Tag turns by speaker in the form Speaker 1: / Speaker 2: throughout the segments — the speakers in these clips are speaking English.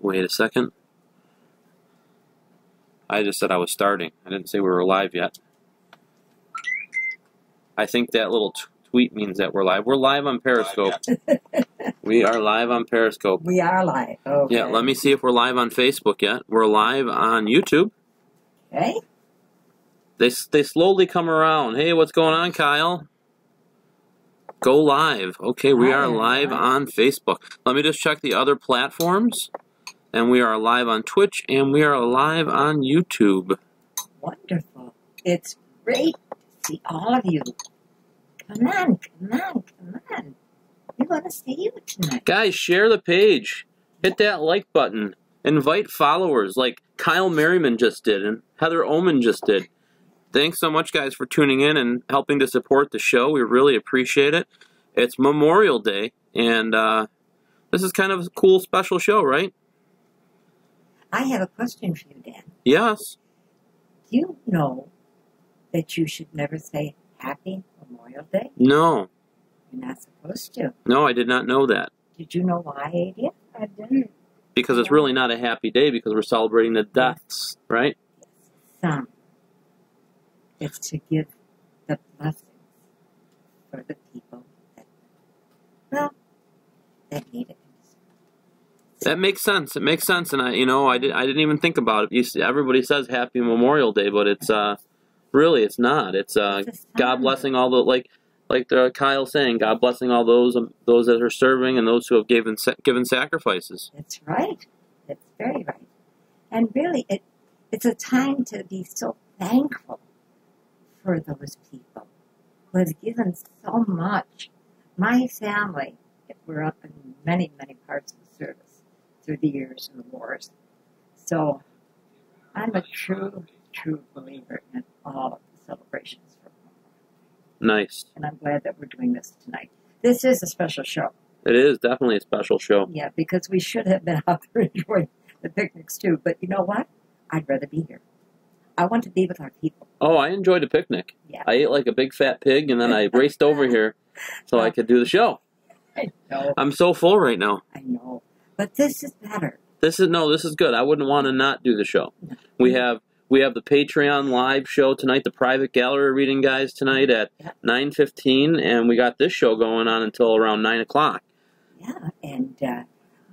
Speaker 1: Wait a second. I just said I was starting. I didn't say we were live yet. I think that little tweet means that we're live. We're live on Periscope. We are live on Periscope.
Speaker 2: We are live. Okay.
Speaker 1: Yeah, let me see if we're live on Facebook yet. We're live on YouTube.
Speaker 2: Okay.
Speaker 1: They slowly come around. Hey, what's going on, Kyle? Go live. Okay, we are live on Facebook. Let me just check the other platforms. And we are live on Twitch, and we are live on YouTube.
Speaker 2: Wonderful. It's great to see all of you. Come on, come on, come on. We want to see you tonight.
Speaker 1: Guys, share the page. Hit that like button. Invite followers like Kyle Merriman just did and Heather Oman just did. Thanks so much, guys, for tuning in and helping to support the show. We really appreciate it. It's Memorial Day, and this is kind of a cool, special show, right?
Speaker 2: I have a question for you, Dan.
Speaker 1: Yes.
Speaker 2: Do you know that you should never say Happy Memorial Day?
Speaker 1: No.
Speaker 2: You're not supposed to.
Speaker 1: No, I did not know that.
Speaker 2: Did you know why, Adia?
Speaker 3: I didn't.
Speaker 1: Because it's really not a happy day because we're celebrating the deaths, right?
Speaker 2: Some. It's to give the blessings for the people that need it.
Speaker 1: That makes sense. It makes sense, and I didn't even think about it. Everybody says Happy Memorial Day, but it's really it's not. It's God blessing all the like Kyle saying, God blessing all those that are serving and those who have given sacrifices.
Speaker 2: That's right. That's very right. And really, it's a time to be so thankful for those people who have given so much. My family, we're up in many, many parts of the service through the years and the wars. So I'm a true, true believer in all of the celebrations for Memorial.
Speaker 1: Nice.
Speaker 2: And I'm glad that we're doing this tonight. This is a special show.
Speaker 1: It is definitely a special show.
Speaker 2: Yeah, because we should have been out there enjoying the picnics too. But you know what? I'd rather be here. I want to be with our people.
Speaker 1: Oh, I enjoyed a picnic.
Speaker 2: Yeah.
Speaker 1: I ate like a big fat pig, and then I raced over here so I could do the show.
Speaker 2: I know.
Speaker 1: I'm so full right now.
Speaker 2: I know. But this is better.
Speaker 1: This is good. I wouldn't want to not do the show.
Speaker 2: No.
Speaker 1: We have the Patreon live show tonight, the private gallery reading, guys, tonight at 9:15, and we got this show going on until around 9 o'clock.
Speaker 2: Yeah, and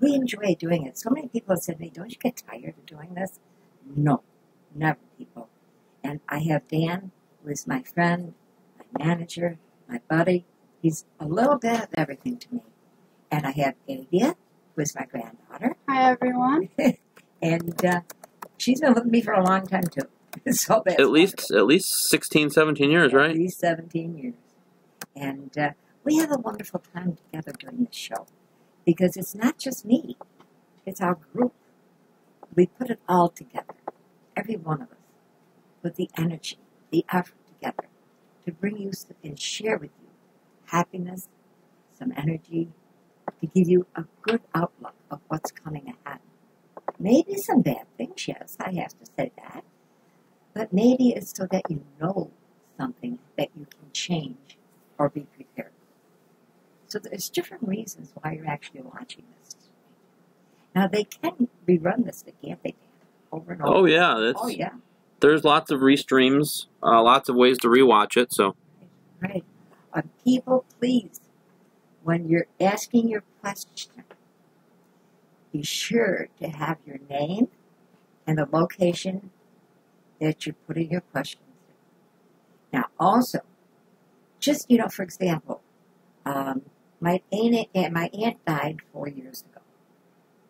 Speaker 2: we enjoy doing it. So many people have said to me, don't you get tired of doing this? No, never, people. And I have Dan, who is my friend, my manager, my buddy. He's a little bit of everything to me. And I have Adia, who is my granddaughter.
Speaker 3: Hi, everyone.
Speaker 2: And she's been with me for a long time, too. So that's
Speaker 1: at least 16, 17 years, right?
Speaker 2: At least 17 years. And we have a wonderful time together doing this show. Because it's not just me. It's our group. We put it all together. Every one of us. With the energy, the effort together. To bring you and share with you happiness, some energy, to give you a good outlook of what's coming ahead. Maybe some bad things, yes, I have to say that. But maybe it's so that you know something that you can change or be prepared. So there's different reasons why you're actually watching this. Now, they can rerun this again, they can, over and over.
Speaker 1: Oh, yeah.
Speaker 2: Oh, yeah.
Speaker 1: There's lots of restreams, lots of ways to rewatch it, so.
Speaker 2: Right. People, please, when you're asking your question, be sure to have your name and the location that you're putting your questions in. Now, also, just, for example, my aunt died 4 years ago.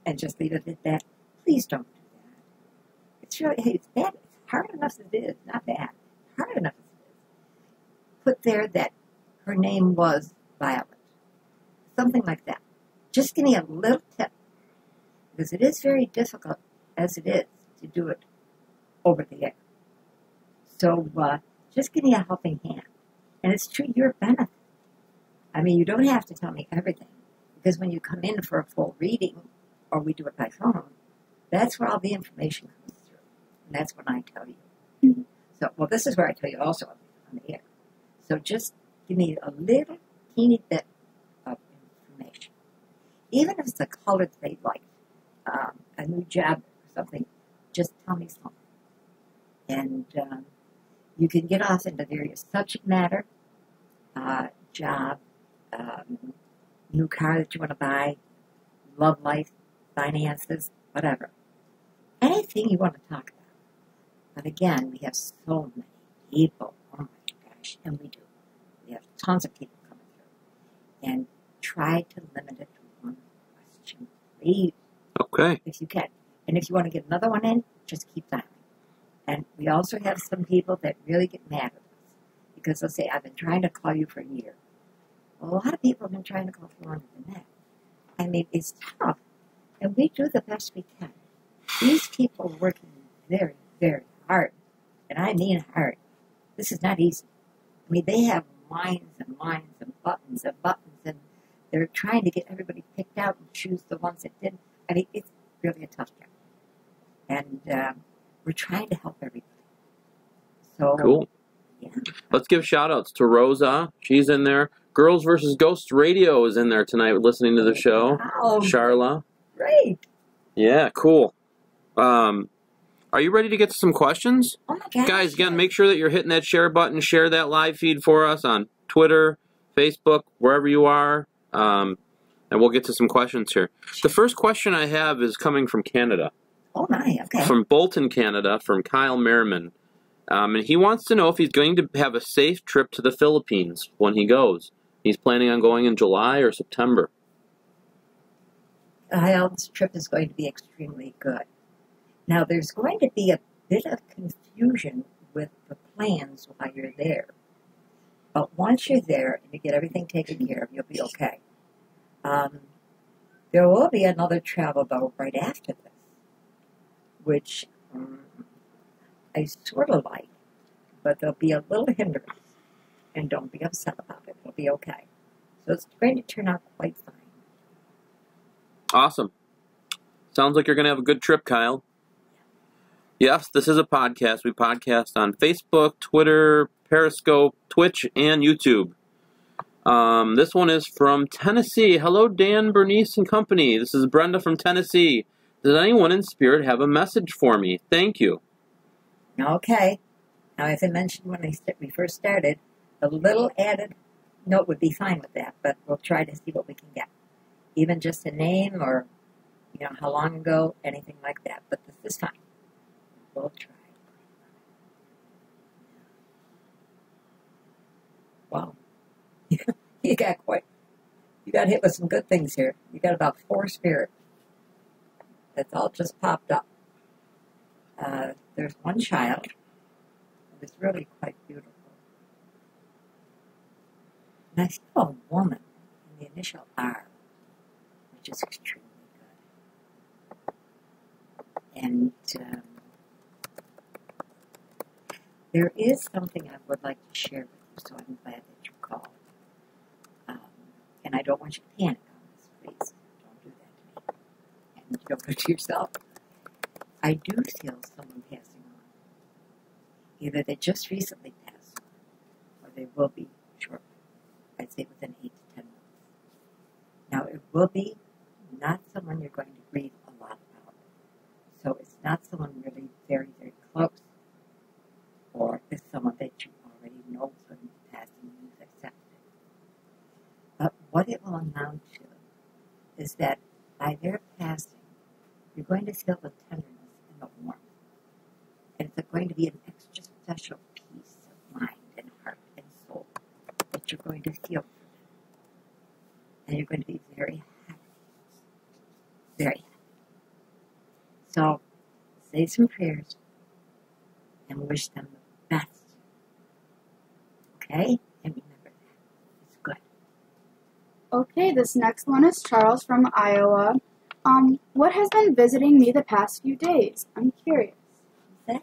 Speaker 2: And just leave it at that. Please don't do that. It's really, it's bad. It's hard enough as it is. Not bad. Hard enough as it is. Put there that her name was Violet. Something like that. Just give me a little tip. Because it is very difficult, as it is, to do it over the air. So just give me a helping hand. And it's to your benefit. I mean, you don't have to tell me everything. Because when you come in for a full reading, or we do it by phone, that's where all the information comes through. And that's when I tell you. Mm-hmm. So, well, this is where I tell you also on the air. So just give me a little teeny bit of information. Even if it's a colored fade light, a new job or something, just tell me something. And you can get off into various subject matter, job, new car that you want to buy, love life, finances, whatever. Anything you want to talk about. But again, we have so many people. Oh my gosh, and we do. We have tons of people coming through. And try to limit it to one question, please.
Speaker 1: Okay.
Speaker 2: If you can. And if you want to get another one in, just keep dialing. And we also have some people that really get mad at us because they'll say, I've been trying to call you for a year. Well, a lot of people have been trying to call for longer than that. I mean, it's tough. And we do the best we can. These people are working very, very hard. And I mean hard. This is not easy. I mean, they have lines and lines and buttons, and they're trying to get everybody picked out and choose the ones that didn't. I mean, it's really a tough job. And we're trying to help everybody. So,
Speaker 1: cool.
Speaker 2: Yeah.
Speaker 1: Let's give shout-outs to Rosa. She's in there. Girls versus Ghosts Radio is in there tonight listening to the show.
Speaker 2: Wow.
Speaker 1: Charla.
Speaker 2: Great.
Speaker 1: Yeah, cool. Are you ready to get to some questions?
Speaker 2: Oh my gosh.
Speaker 1: Guys, again, make sure that you're hitting that share button. Share that live feed for us on Twitter, Facebook, wherever you are. And we'll get to some questions here. The first question I have is coming from Canada.
Speaker 2: Oh my, okay.
Speaker 1: From Bolton, Canada, from Kyle Merriman. And he wants to know if he's going to have a safe trip to the Philippines when he goes. He's planning on going in July or September.
Speaker 2: Kyle's trip is going to be extremely good. Now, there's going to be a bit of confusion with the plans while you're there. But once you're there and you get everything taken care of, you'll be okay. There will be another travel, though, right after this, which I sort of like, but there'll be a little hindrance. And don't be upset about it. It'll be okay. So it's going to turn out quite fine.
Speaker 1: Awesome. Sounds like you're going to have a good trip, Kyle. Yes, this is a podcast. We podcast on Facebook, Twitter, Periscope, Twitch, and YouTube. This one is from Tennessee. Hello, Dan, Bernice, and company. This is Brenda from Tennessee. Does anyone in spirit have a message for me? Thank you.
Speaker 2: Okay. Now, as I mentioned when we first started, a little added note would be fine with that, but we'll try to see what we can get. Even just a name or, how long ago, anything like that. But this is fine. We'll try. Wow. You got hit with some good things here. You got about 4 spirit. That's all just popped up. There's one child. It's really quite beautiful. And I feel a woman in the initial R, which is extremely good. And there is something I would like to share with you, so I'm glad that you called. And I don't want you to panic on this, please. Don't do that to me. And you don't do it to yourself. I do feel someone passing on. Either they just recently passed on, or they will be shortly. I'd say within 8 to 10 months. Now, it will be not someone you're going to grieve a lot about. So it's not someone really very, very close. Or it's someone that you already know from the past and you've accepted. But what it will amount to is that by their passing, you're going to feel the tenderness and the warmth. And it's going to be an extra special peace of mind and heart and soul that you're going to feel for them. And you're going to be very happy. Very happy. So, say some prayers and wish them the best. Okay? And remember that. It's good.
Speaker 3: Okay, this next one is Charles from Iowa. What has been visiting me the past few days? I'm curious.
Speaker 2: Who's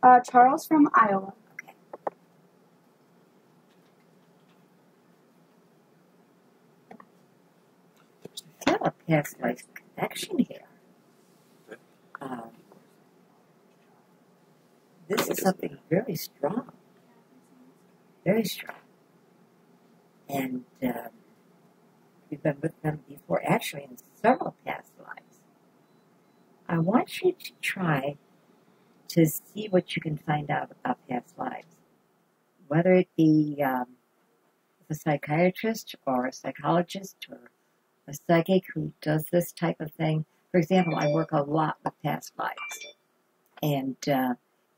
Speaker 2: that?
Speaker 3: Charles from Iowa.
Speaker 2: Okay. I have a past life connection here. This is something very strong. Very strong. And we've been with them before, actually in several past lives. I want you to try to see what you can find out about past lives, whether it be a psychiatrist or a psychologist or a psychic who does this type of thing. For example, I work a lot with past lives, and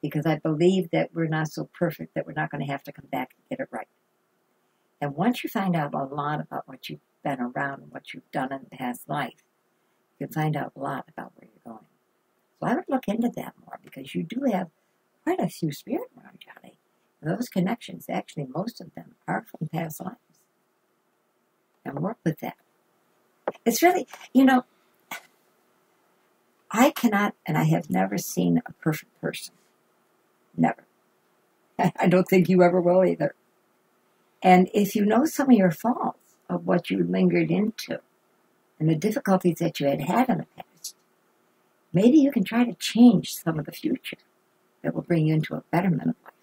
Speaker 2: because I believe that we're not so perfect that we're not going to have to come back and get it right. And once you find out a lot about what you've been around and what you've done in the past life, you can find out a lot about where you're going. So I would look into that more, because you do have quite a few spirit around, Johnny. And those connections, actually, most of them are from past lives. And work with that. It's really, I cannot, and I have never seen a perfect person. Never. I don't think you ever will either. And if you know some of your faults of what you lingered into and the difficulties that you had in the past, maybe you can try to change some of the future that will bring you into a betterment of life.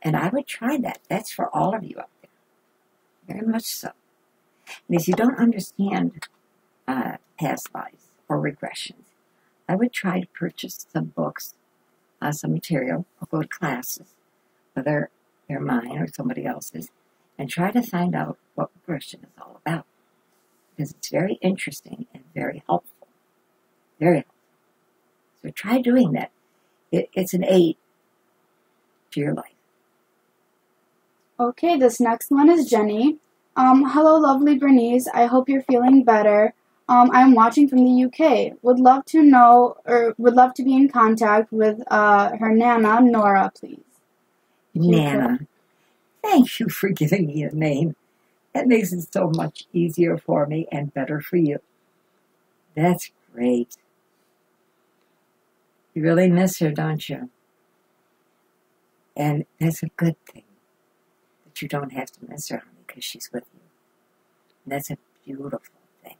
Speaker 2: And I would try that. That's for all of you out there. Very much so. And if you don't understand past lives or regressions, I would try to purchase some books, some material, or go to classes, whether they're mine or somebody else's, and try to find out what regression is all about. Because it's very interesting and very helpful. Very helpful. So try doing that. It's an aid to your life.
Speaker 3: Okay, this next one is Jenny. Hello, lovely Bernice. I hope you're feeling better. I'm watching from the UK. Would love to know, or would love to be in contact with her Nana, Nora, please.
Speaker 2: Nana. Thank you for giving me a name. That makes it so much easier for me and better for you. That's great. You really miss her, don't you? And that's a good thing, that you don't have to miss her, honey, because she's with you. And that's a beautiful thing.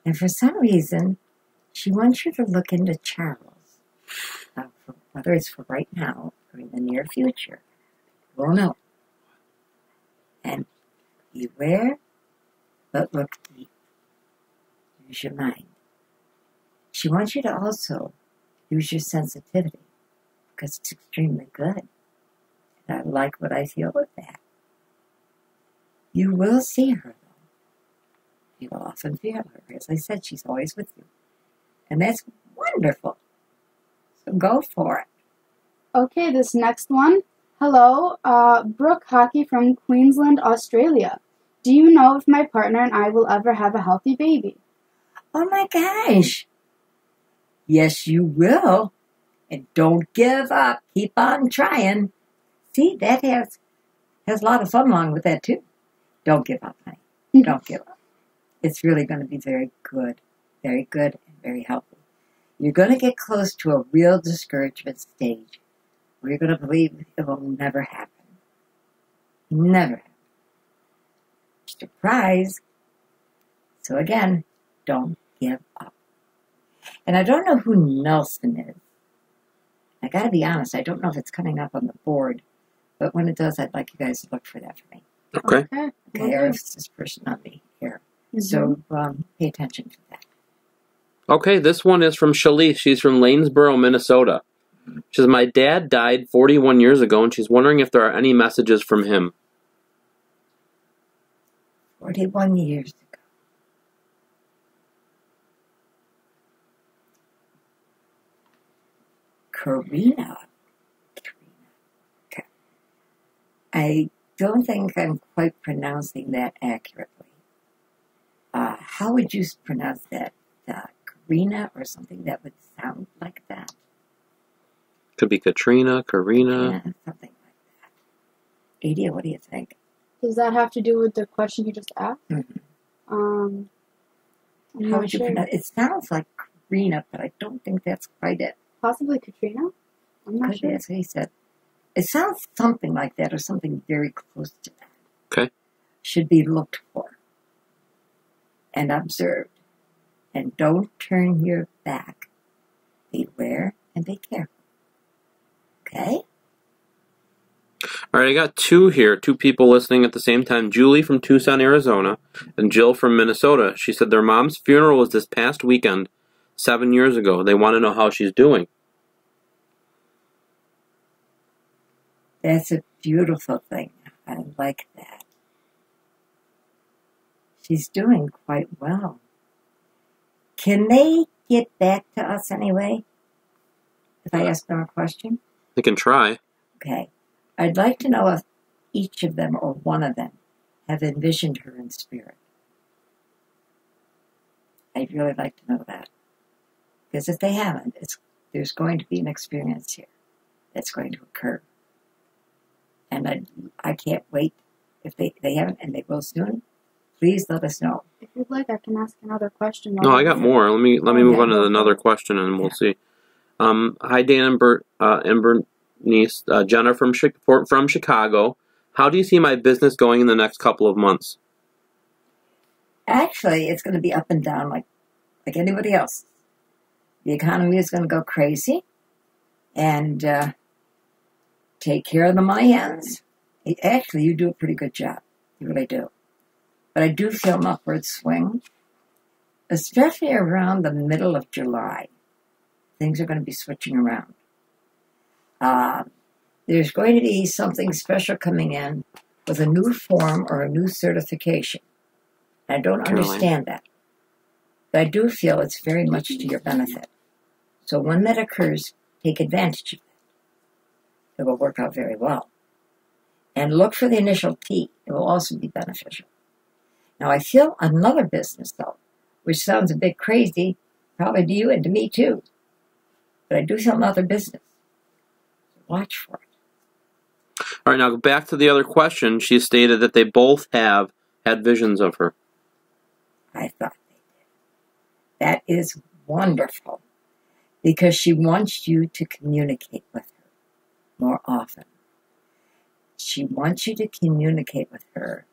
Speaker 2: And for some reason, she wants you to look into Charles, whether it's for right now or in the near future. We'll know. And beware, but look deep. Use your mind. She wants you to also use your sensitivity, because it's extremely good. And I like what I feel with that. You will see her, though. You will often feel her. As I said, she's always with you. And that's wonderful. So go for it.
Speaker 3: Okay, this next one. Hello, Brooke Hockey from Queensland, Australia. Do you know if my partner and I will ever have a healthy baby?
Speaker 2: Oh my gosh. Yes, you will. And don't give up. Keep on trying. See, that has a lot of fun along with that, too. Don't give up, honey. Don't give up. It's really going to be very good and very healthy. You're going to get close to a real discouragement stage where you're going to believe it will never happen. Never happen. Surprise. So again, don't give up. And I don't know who Nelson is. I got to be honest, I don't know if it's coming up on the board, but when it does, I'd like you guys to look for that for me.
Speaker 1: Okay.
Speaker 2: Okay, or if it's this person on the here. Mm-hmm. So pay attention to that.
Speaker 1: Okay, this one is from Shalise. She's from Lanesboro, Minnesota. She says, my dad died 41 years ago, and she's wondering if there are any messages from him.
Speaker 2: 41 years ago. Karina. Okay. I don't think I'm quite pronouncing that accurately. How would you pronounce that? Karina or something that would sound like that?
Speaker 1: Could be Katrina, Karina.
Speaker 2: Yeah, something like that. Adia, what do you think?
Speaker 3: Does that have to do with the question you just asked?
Speaker 2: Mm-hmm. How would you pronounce it? It sounds like Karina, but I don't think that's quite it.
Speaker 3: Possibly Katrina? I'm not sure.
Speaker 2: That's what he said. It sounds something like that or something very close to that.
Speaker 1: Okay.
Speaker 2: Should be looked for and observed. And don't turn your back. Beware and be careful. Okay?
Speaker 1: All right, I got two here, two people listening at the same time. Julie from Tucson, Arizona, and Jill from Minnesota. She said their mom's funeral was this past weekend, 7 years ago. They want to know how she's doing.
Speaker 2: That's a beautiful thing. I like that. She's doing quite well. Can they get back to us anyway? If I ask them a question?
Speaker 1: They can try.
Speaker 2: Okay. I'd like to know if each of them or one of them have envisioned her in spirit. I'd really like to know that. Because if they haven't, there's going to be an experience here that's going to occur. And I can't wait. If they haven't, and they will soon, please let us know.
Speaker 3: If you'd like, I can ask another question.
Speaker 1: No, I got more. Let me move on to another question, and we'll see. Hi, Dan and Bernice. Jenna from Chicago. How do you see my business going in the next couple of months?
Speaker 2: Actually, it's going to be up and down like anybody else. The economy is going to go crazy, and take care of the money hands. Actually, you do a pretty good job. You really do. But I do feel an upward swing, especially around the middle of July. Things are going to be switching around. There's going to be something special coming in with a new form or a new certification. I don't understand that. But I do feel it's very much to your benefit. So when that occurs, take advantage of it. It will work out very well. And look for the initial T. It will also be beneficial. Now, I feel another business, though, which sounds a bit crazy, probably to you and to me, too. But I do feel another business. Watch for it.
Speaker 1: All right, now back to the other question. She stated that they both have had visions of her.
Speaker 2: I thought they did. That is wonderful, because she wants you to communicate with her more often. She wants you to communicate with her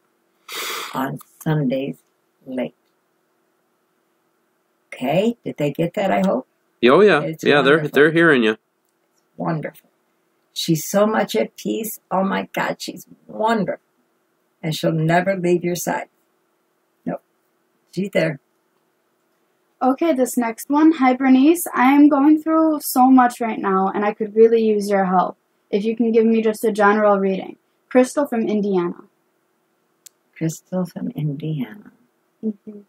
Speaker 2: on Sundays late. Okay? Did they get that, I hope?
Speaker 1: Oh, yeah.
Speaker 2: It's
Speaker 1: yeah,
Speaker 2: wonderful.
Speaker 1: they're hearing you.
Speaker 2: It's wonderful. She's so much at peace. Oh, my God, she's wonderful. And she'll never leave your side. Nope. She's there.
Speaker 3: Okay, this next one. Hi, Bernice. I am going through so much right now, and I could really use your help. If you can give me just a general reading. Crystal from Indiana.
Speaker 2: Crystal from Indiana.
Speaker 3: Mm-hmm.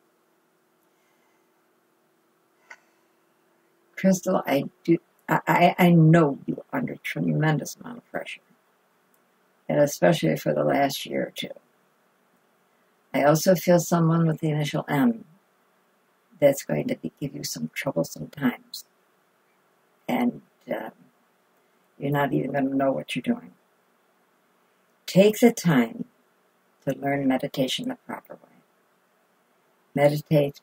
Speaker 2: Crystal, I know you're under tremendous amount of pressure, and especially for the last year or two. I also feel someone with the initial M that's going to give you some troublesome times, and you're not even going to know what you're doing. Take the time to learn meditation the proper way. Meditate,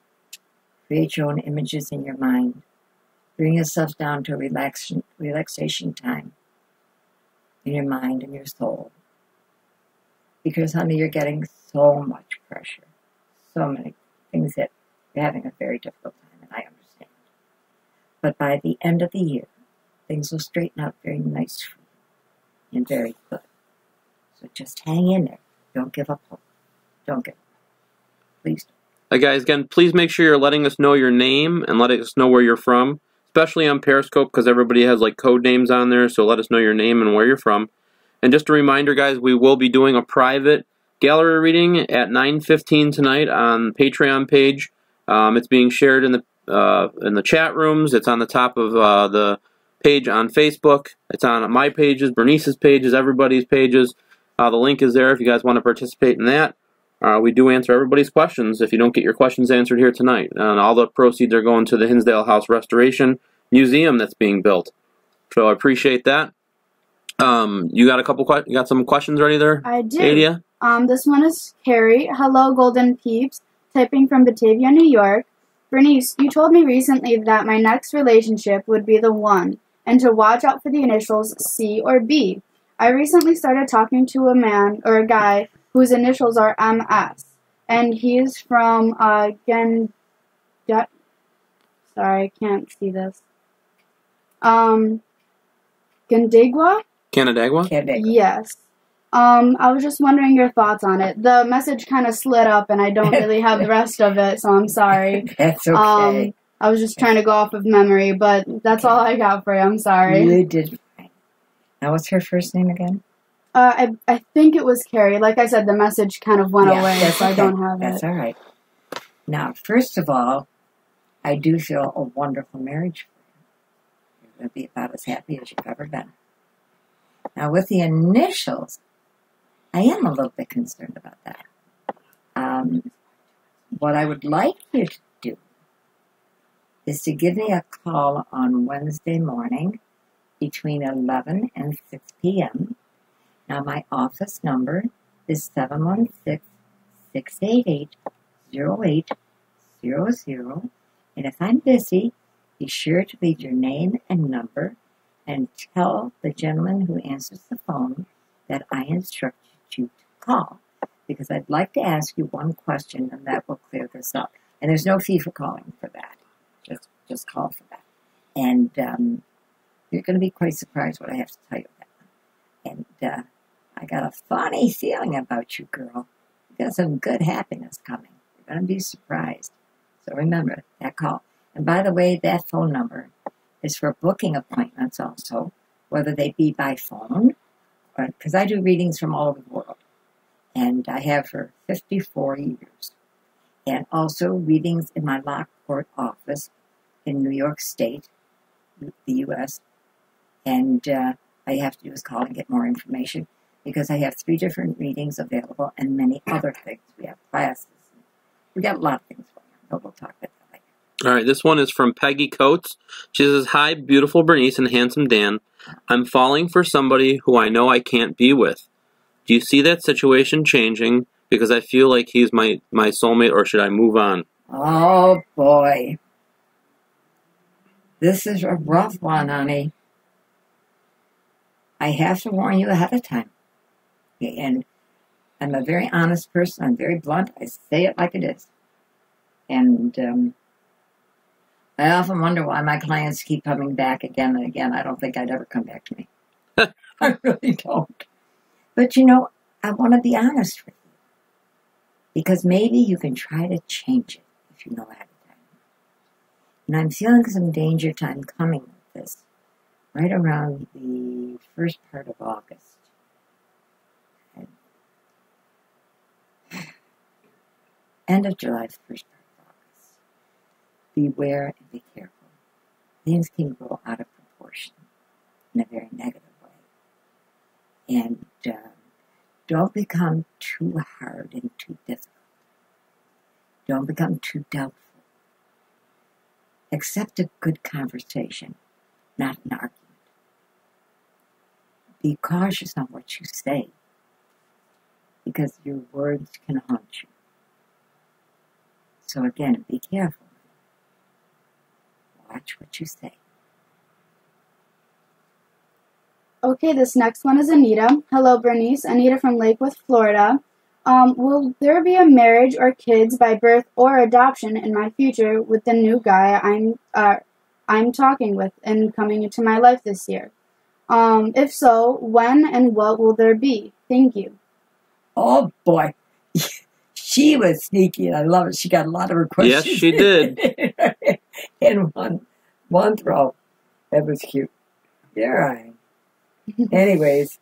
Speaker 2: create your own images in your mind. Bring yourself down to relaxation time in your mind and your soul. Because, honey, you're getting so much pressure. So many things that you're having a very difficult time, and I understand. But by the end of the year, things will straighten out very nice for you and very good. So just hang in there. Don't give up hope. Don't give up. Please don't.
Speaker 1: Guys, again, please make sure you're letting us know your name and letting us know where you're from, especially on Periscope, because everybody has like code names on there, so let us know your name and where you're from. And just a reminder, guys, we will be doing a private gallery reading at 9:15 tonight on the Patreon page. It's being shared in the chat rooms. It's on the top of the page on Facebook. It's on my pages, Bernice's pages, everybody's pages. The link is there if you guys want to participate in that. We do answer everybody's questions if you don't get your questions answered here tonight. And all the proceeds are going to the Hinsdale House Restoration Museum that's being built. So I appreciate that. You got some questions ready there?
Speaker 3: I do.
Speaker 1: Adia?
Speaker 3: This one is Carrie. Hello, Golden Peeps. Typing from Batavia, New York. Bernice, you told me recently that my next relationship would be the one, and to watch out for the initials C or B. I recently started talking to a guy whose initials are MS, and he's from sorry, I can't see this. Canandaigua?
Speaker 1: Canandaigua?
Speaker 3: Yes. I was just wondering your thoughts on it. The message kind of slid up, and I don't really have the rest of it, so I'm sorry.
Speaker 2: That's okay.
Speaker 3: I was just trying to go off of memory, but that's all I got for you. I'm sorry.
Speaker 2: You did fine. Now, what's her first name again?
Speaker 3: I think it was Carrie. Like I said, the message kind of went away, so
Speaker 2: okay.
Speaker 3: I don't have
Speaker 2: That's
Speaker 3: it.
Speaker 2: all right. Now, first of all, I do feel a wonderful marriage for you. You're going to be about as happy as you've ever been. Now, with the initials, I am a little bit concerned about that. What I would like you to do is to give me a call on Wednesday morning between 11 and 6 p.m. Now, my office number is 716-688-0800. And if I'm busy, be sure to leave your name and number and tell the gentleman who answers the phone that I instructed you to call. Because I'd like to ask you one question, and that will clear this up. And there's no fee for calling for that. Just call for that. And you're going to be quite surprised what I have to tell you about. And I got a funny feeling about you, girl. You got some good happiness coming. You're going to be surprised. So remember that call. And by the way, that phone number is for booking appointments also, whether they be by phone, or because I do readings from all over the world. And I have for 54 years. And also readings in my Lockport office in New York State, the U.S. And all you have to do is call and get more information, because I have 3 different readings available and many other things. We have classes. We got a lot of things going on, but we'll talk about that later.
Speaker 1: All right, this one is from Peggy Coates. She says, "Hi, beautiful Bernice and handsome Dan. I'm falling for somebody who I know I can't be with. Do you see that situation changing? Because I feel like he's my soulmate, or should I move on?"
Speaker 2: Oh, boy. This is a rough one, honey. I have to warn you ahead of time. And I'm a very honest person. I'm very blunt. I say it like it is. And I often wonder why my clients keep coming back again and again. I don't think I'd ever come back to me. I really don't. But, you know, I want to be honest with you. Because maybe you can try to change it if you know ahead of time. And I'm feeling some danger time coming with this right around the first part of August. End of July, first part of August. Beware and be careful. Things can go out of proportion in a very negative way. And don't become too hard and too difficult. Don't become too doubtful. Accept a good conversation, not an argument. Be cautious on what you say, because your words can haunt you. So again, be careful. Watch what you say.
Speaker 3: Okay, this next one is Anita. Hello, Bernice. Anita from Lakewood, Florida. Will there be a marriage or kids by birth or adoption in my future with the new guy I'm talking with and coming into my life this year? If so, when and what will there be? Thank you.
Speaker 2: Oh, boy. She was sneaky, and I love it. She got a lot of her questions.
Speaker 1: Yes, she did.
Speaker 2: In one throw. That was cute. You're right. Anyways,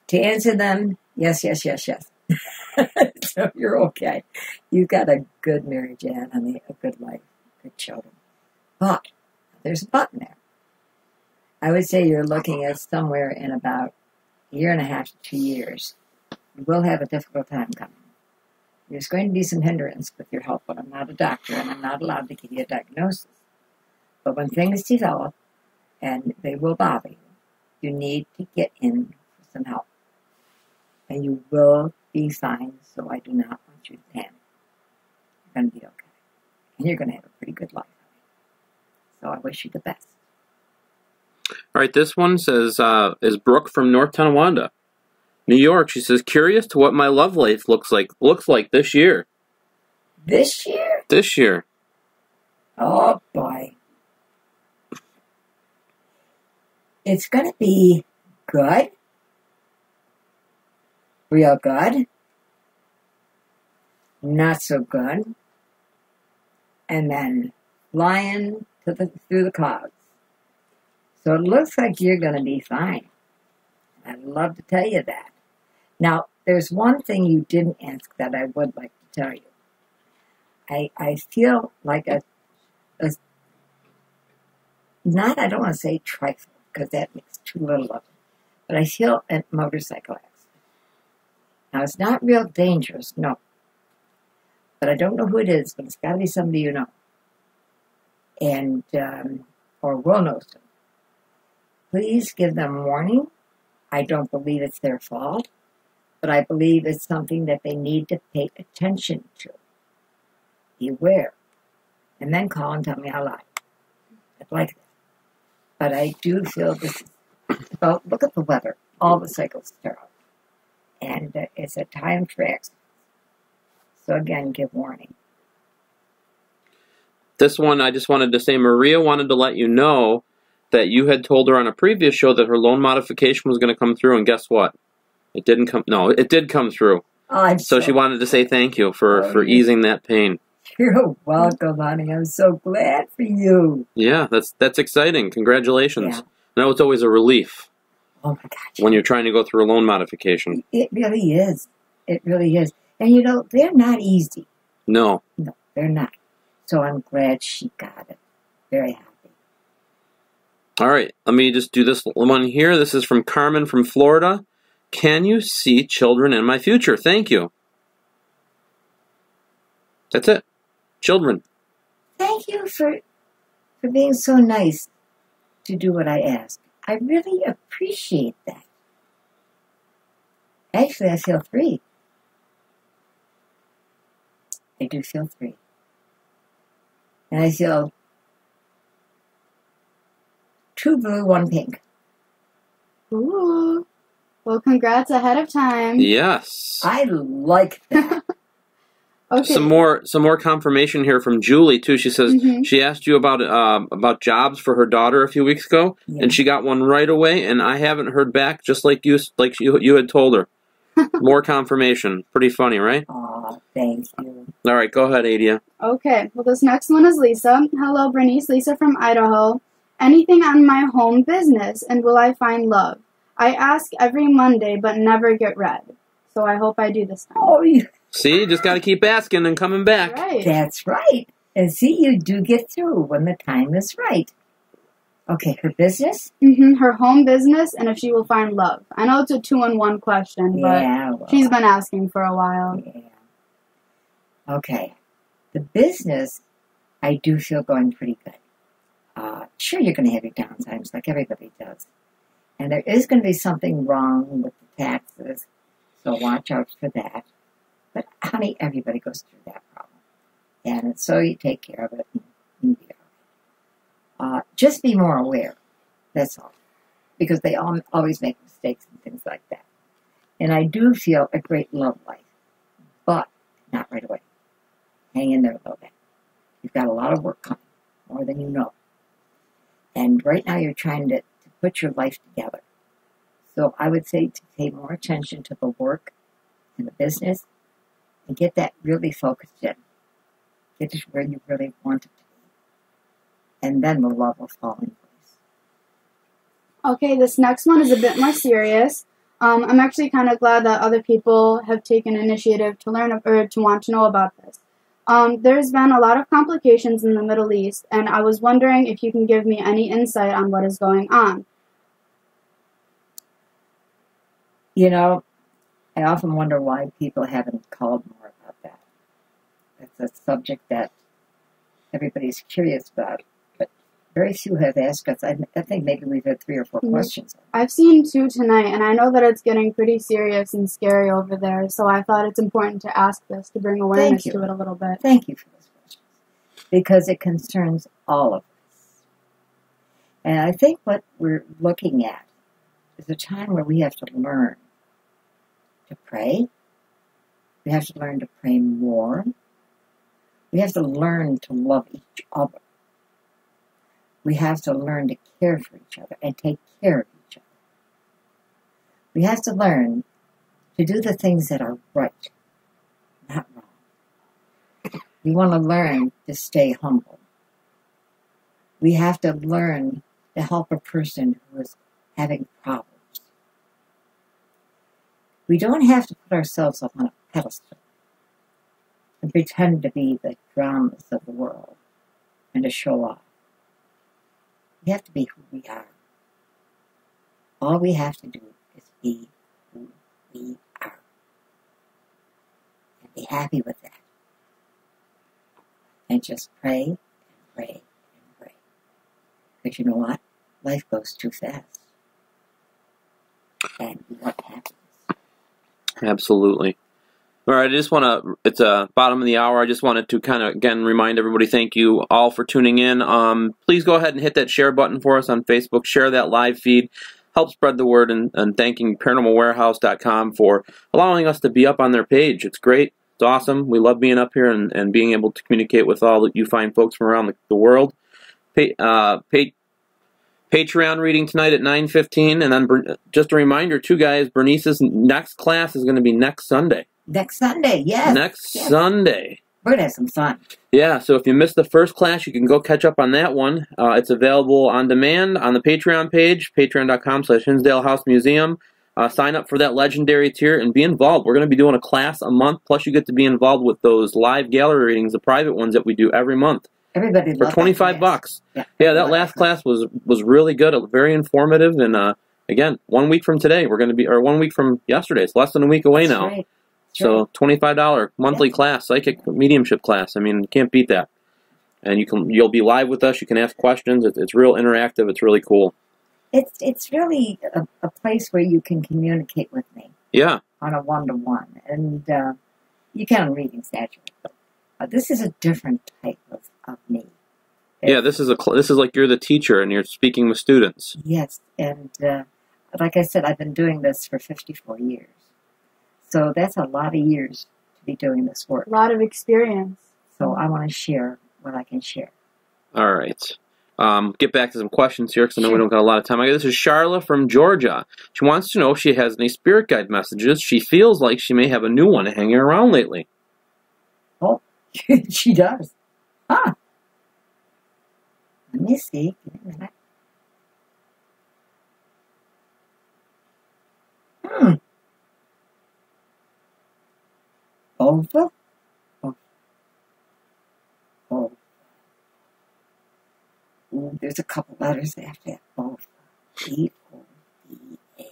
Speaker 2: to answer them, yes. So you're okay. You've got a good marriage, Anne, honey, a good life, good children. But there's a but in there. I would say you're looking at somewhere in about a year and a half to 2 years. You will have a difficult time coming. There's going to be some hindrance with your health, but I'm not a doctor, and I'm not allowed to give you a diagnosis. But when things develop, and they will bother you, you need to get in for some help. And you will be fine, so I do not want you to panic. You're going to be okay. And you're going to have a pretty good life. So I wish you the best.
Speaker 1: All right, this one says, is Brooke from North Tonawanda, New York. She says, curious to what my love life looks like this year.
Speaker 2: This year?
Speaker 1: This year.
Speaker 2: Oh, boy. It's going to be good. Real good. Not so good. And then flying through the clouds. So it looks like you're going to be fine. I'd love to tell you that. Now, there's one thing you didn't ask that I would like to tell you. I feel like I don't want to say trifle, because that makes too little of it, but I feel a motorcycle accident. Now, it's not real dangerous, no. But I don't know who it is, but it's got to be somebody you know. And, or will know some. Please give them warning. I don't believe it's their fault, but I believe it's something that they need to pay attention to. Beware. And then call and tell me I lied. I'd like that. But I do feel this is about, look at the weather. All the cycles are out. And it's a time for accidents. So again, give warning.
Speaker 1: This one, I just wanted to say, Maria wanted to let you know that you had told her on a previous show that her loan modification was going to come through, and guess what? It didn't come. No, it did come through.
Speaker 2: Oh,
Speaker 1: so she wanted to say thank you for easing that pain.
Speaker 2: You're welcome, honey. I'm so glad for you.
Speaker 1: Yeah, that's exciting. Congratulations.
Speaker 2: Yeah.
Speaker 1: I know it's always a relief.
Speaker 2: Oh my gosh.
Speaker 1: When you're trying to go through a loan modification.
Speaker 2: It really is. It really is. And you know, they're not easy.
Speaker 1: No.
Speaker 2: No, they're not. So I'm glad she got it. Very happy.
Speaker 1: All right, let me just do this one here. This is from Carmen from Florida. Can you see children in my future? Thank you. That's it. Children.
Speaker 2: Thank you for being so nice to do what I ask. I really appreciate that. Actually, I feel 3. I do feel 3. And I feel 2 blue, 1 pink.
Speaker 3: Ooh. Well, congrats ahead of time.
Speaker 1: Yes.
Speaker 2: I like that.
Speaker 3: Okay.
Speaker 1: Some more confirmation here from Julie too. She says she asked you about jobs for her daughter a few weeks ago, and she got one right away. And I haven't heard back, just like you had told her. More confirmation. Pretty funny, right?
Speaker 2: Oh, thank you.
Speaker 1: All right, go ahead, Adia.
Speaker 3: Okay. Well, this next one is Lisa. Hello, Bernice. Lisa from Idaho. Anything on my home business, and will I find love? I ask every Monday, but never get read. So I hope I do this time.
Speaker 2: Oh,
Speaker 1: See, just got to keep asking and coming back.
Speaker 3: Right.
Speaker 2: That's right. And see, you do get through when the time is right. Okay, her business?
Speaker 3: Her home business, and if she will find love. I know it's a 2-in-1 question, but she's been asking for a while.
Speaker 2: Yeah. Okay. The business, I do feel going pretty good. Sure, you're going to have your downtimes like everybody does. And there is going to be something wrong with the taxes, so watch out for that. But, honey, everybody goes through that problem. And so you take care of it and be all right. Just be more aware. That's all. Because they always make mistakes and things like that. And I do feel a great love life. But not right away. Hang in there a little bit. You've got a lot of work coming. More than you know. And right now you're trying to put your life together. So I would say to pay more attention to the work and the business and get that really focused in. Get it where you really want it to be. And then the love will fall in place.
Speaker 3: Okay, this next one is a bit more serious. I'm actually kind of glad that other people have taken initiative to learn or to want to know about this. There's been a lot of complications in the Middle East, and I was wondering if you can give me any insight on what is going on.
Speaker 2: You know, I often wonder why people haven't called more about that. It's a subject that everybody's curious about, but very few have asked us. I think maybe we've had 3 or 4 questions.
Speaker 3: I've seen 2 tonight, and I know that it's getting pretty serious and scary over there, so I thought it's important to ask this to bring awareness to it a little bit.
Speaker 2: Thank you for those questions, because it concerns all of us. And I think what we're looking at is a time where we have to learn to pray. We have to learn to pray more. We have to learn to love each other. We have to learn to care for each other and take care of each other. We have to learn to do the things that are right, not wrong. We want to learn to stay humble. We have to learn to help a person who is having problems. We don't have to put ourselves up on a pedestal and pretend to be the dramas of the world and to show off. We have to be who we are. All we have to do is be who we are. And be happy with that. And just pray and pray and pray. Because you know what? Life goes too fast. And we want happiness.
Speaker 1: Absolutely. All right, I just want to, it's bottom of the hour. I just wanted to kind of, again, remind everybody, thank you all for tuning in. Please go ahead and hit that share button for us on Facebook. Share that live feed. Help spread the word, and thanking ParanormalWarehouse.com for allowing us to be up on their page. It's great. It's awesome. We love being up here and being able to communicate with all that you fine folks from around the world. Patreon reading tonight at 9:15, and then just a reminder, too, guys, Bernice's next class is going to be next Sunday.
Speaker 2: Next Sunday, yes.
Speaker 1: Next Sunday.
Speaker 2: We're going to have some fun.
Speaker 1: Yeah, so if you missed the first class, you can go catch up on that one. It's available on demand on the Patreon page, patreon.com/Hinsdale House Museum. Sign up for that legendary tier and be involved. We're going to be doing a class a month, plus you get to be involved with those live gallery readings, the private ones that we do every month.
Speaker 2: Everybody
Speaker 1: for $25. Yeah, that last class was really good. Very informative, and again, 1 week from today, we're going to be, or 1 week from yesterday. It's less than a week away now.
Speaker 2: Right.
Speaker 1: So $25 monthly class, psychic mediumship class. I mean, you can't beat that. And you'll be live with us. You can ask questions. It's real interactive. It's really cool.
Speaker 2: It's really a place where you can communicate with me.
Speaker 1: Yeah.
Speaker 2: On a one-to-one, and you can read exaggerate. This is a different type of me.
Speaker 1: Yeah, this is like you're the teacher and you're speaking with students.
Speaker 2: Yes, and like I said, I've been doing this for 54 years. So that's a lot of years to be doing this work.
Speaker 3: A lot of experience.
Speaker 2: So I want to share what I can share.
Speaker 1: All right. Get back to some questions here because I know we don't got a lot of time. This is Charla from Georgia. She wants to know if she has any spirit guide messages. She feels like she may have a new one hanging around lately.
Speaker 2: Oh, she does. Huh. Let me see. Give me a minute. Over. Oh. Oh. Ooh, there's a couple letters after that. Over. B-O-V-A.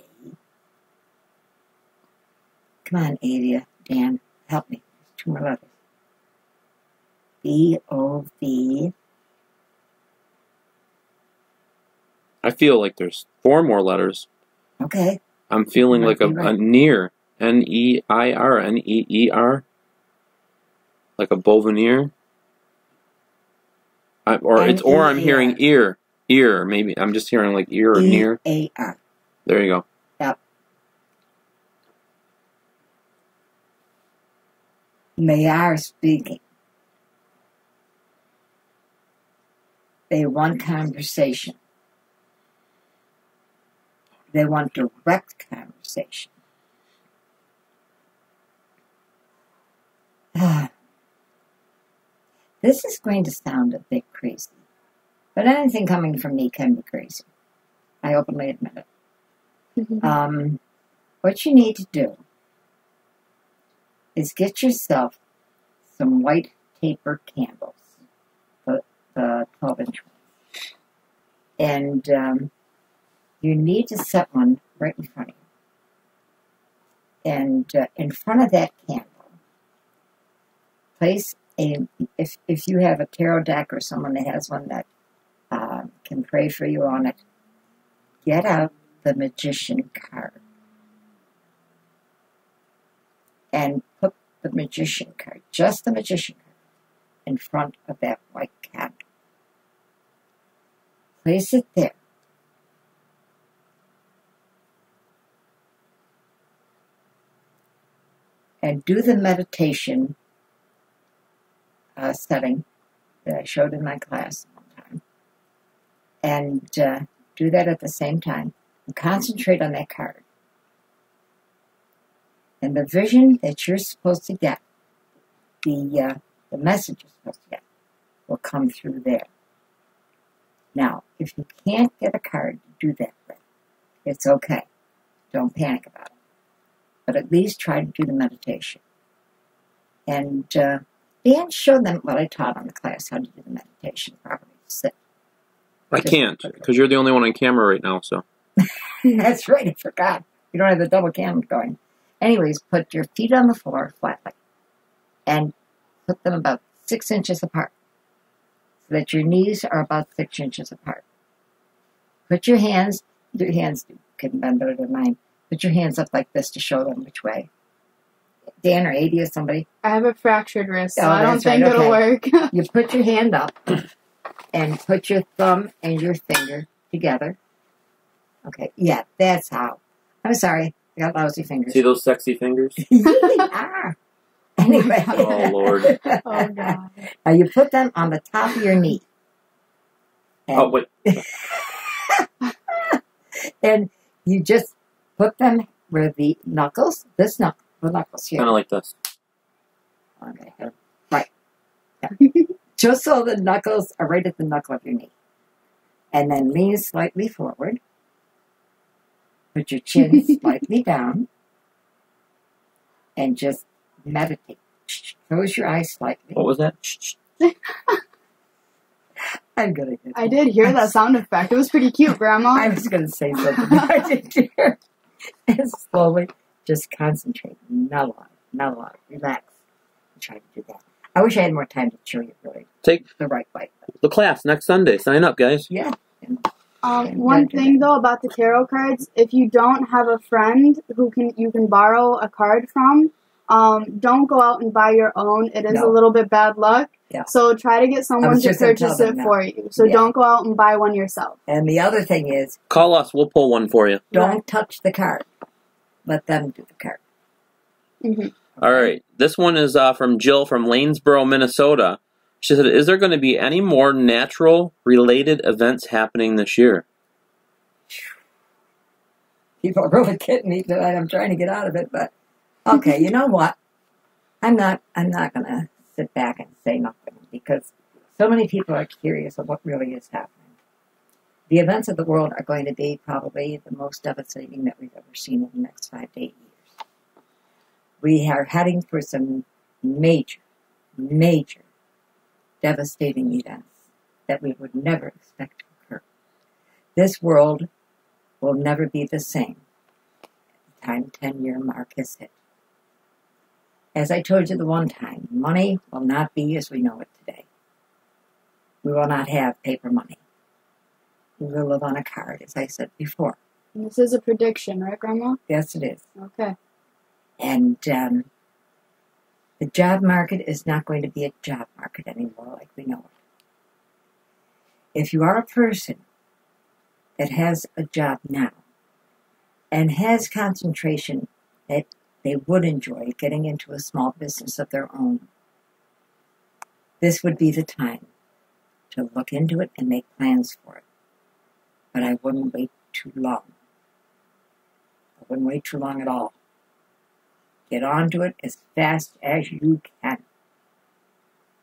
Speaker 2: Come on, Avia. Dan, help me. There's 2 more letters. B-O-V.
Speaker 1: I feel like there's 4 more letters.
Speaker 2: Okay.
Speaker 1: I'm feeling like a near. N-E-I-R. N-E-E-R. Like a bovinier. Or I'm hearing ear. Ear, maybe. I'm just hearing like ear or near.
Speaker 2: E-A-R.
Speaker 1: There you go.
Speaker 2: Yep. They are speaking. They want conversation. They want direct conversation. This is going to sound a bit crazy, but anything coming from me can be crazy. I openly admit it. What you need to do is get yourself some white taper candles, the 12-inch ones, and you need to set one right in front of you. And in front of that candle, place if you have a tarot deck or someone that has one that can pray for you on it, get out the magician card and put the magician card, just the magician card, in front of that white candle. Place it there. And do the meditation setting that I showed in my class one time. And do that at the same time. And concentrate on that card. And the vision that you're supposed to get, the message you're supposed to get, will come through there. Now, if you can't get a card to do that with, it's okay. Don't panic about it. But at least try to do the meditation. And Dan showed them what I taught on the class, how to do the meditation properly. Sit.
Speaker 1: I can't, because you're the only one on camera right now, so.
Speaker 2: That's right, I forgot. You don't have the double cam going. Anyways, put your feet on the floor flatly. And put them about 6 inches apart. So that your knees are about 6 inches apart. Put your hands can bend better than mine. Put your hands up like this to show them which way. Dan or AD or somebody.
Speaker 3: I have a fractured wrist, so
Speaker 2: Oh,
Speaker 3: I don't
Speaker 2: that's right,
Speaker 3: think it'll
Speaker 2: okay.
Speaker 3: work.
Speaker 2: You put your hand up and put your thumb and your finger together. Okay, yeah, that's how. I'm sorry, I got lousy fingers.
Speaker 1: See those sexy fingers?
Speaker 2: Ah. Anyway.
Speaker 1: Oh, Lord.
Speaker 3: Oh, God.
Speaker 2: Now you put them on the top of your knee. And,
Speaker 1: Oh, wait.
Speaker 2: and you just put them where the knuckles, the knuckles here.
Speaker 1: Kind of like this.
Speaker 2: Okay, right. Yeah. Just so the knuckles are right at the knuckle of your knee. And then lean slightly forward. Put your chin slightly down. And just meditate. Close your eyes slightly.
Speaker 1: What was that?
Speaker 2: I'm good at it.
Speaker 3: I did hear that sound effect. It was pretty cute, Grandma.
Speaker 2: I was going to say something. I didn't hear. And slowly, just concentrate. Not a lot. Relax. And try to do that. I wish I had more time to show you really
Speaker 1: Take
Speaker 2: the right way.
Speaker 1: the class next Sunday. Sign up, guys.
Speaker 2: Yeah.
Speaker 3: One thing though about the tarot cards, if you don't have a friend who you can borrow a card from, don't go out and buy your own. It is a little bit bad luck.
Speaker 2: Yeah.
Speaker 3: So try to get someone to purchase it for you. So don't go out and buy one yourself.
Speaker 2: And the other thing is,
Speaker 1: Call us. We'll pull one for you.
Speaker 2: don't touch the card. Let them do the card.
Speaker 3: Mm-hmm.
Speaker 1: All right. This one is from Jill from Lanesboro, Minnesota. She said, is there going to be any more natural-related events happening this year?
Speaker 2: People are really kidding me tonight. I'm trying to get out of it, but okay. You know what? I'm not going to sit back and say nothing because so many people are curious of what really is happening. The events of the world are going to be probably the most devastating that we've ever seen in the next 5 to 8 years. We are heading for some major, major devastating events that we would never expect to occur. This world will never be the same at the time 10-year mark is hit. As I told you the one time, money will not be as we know it today. We will not have paper money. We will live on a card, as I said before.
Speaker 3: And this is a prediction, right, Grandma?
Speaker 2: Yes, it is.
Speaker 3: Okay.
Speaker 2: And the job market is not going to be a job market anymore like we know it. If you are a person that has a job now and has concentration that they would enjoy getting into a small business of their own, this would be the time to look into it and make plans for it. But I wouldn't wait too long. I wouldn't wait too long at all. Get onto it as fast as you can